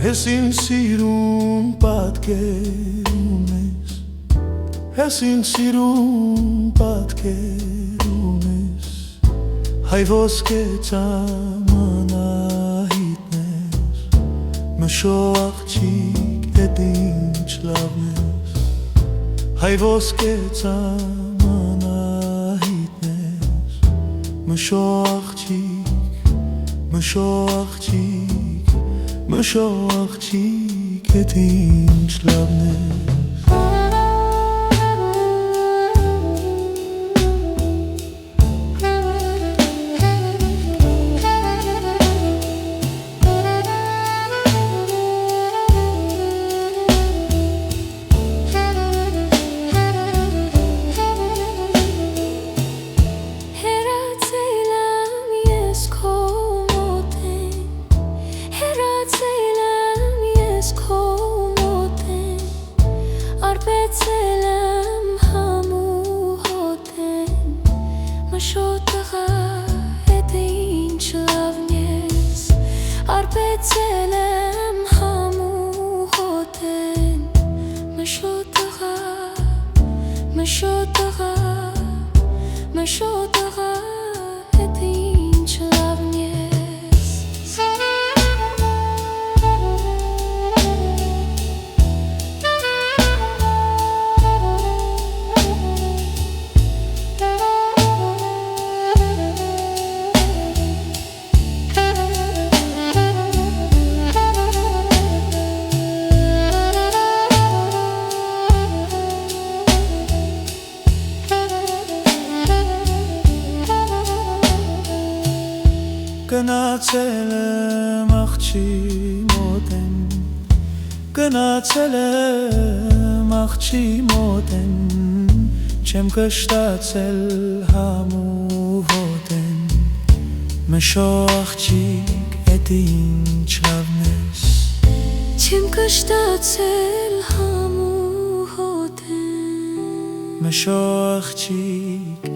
Ես ինձ սիրուն պատկերում ես, ես ինձ սիրուն պատկերում ես, հայ ոսկե ճամանահիտներ, մշո աղջիկ էդ ինչ լավն ես, հայ ոսկե ճամանահիտներ, մշո աղջիկ, մշո աղջիկ, մշո աղջիկ էդ ինչ լավն ես։ Արբեցել եմ համու հոտեն, մշո տղա էդ ինչ լավն ես, արբեցել եմ համու հոտեն, մշո տղա, մշո տղա, մշո տղա էդ ինչ լավն ես։ Գնացել եմ աղջի մոտեն, գնացել եմ աղջի մոտեն, չեմ կշտացել համու հոտեն, մշո աղջիկ էդ ինչ լավն ես, չեմ կշտացել համու հոտեն, մշո աղջիկ,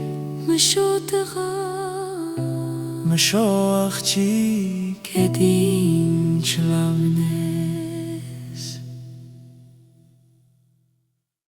մշո տղա, մշո աղջիկ էդ ինչ լավն ես։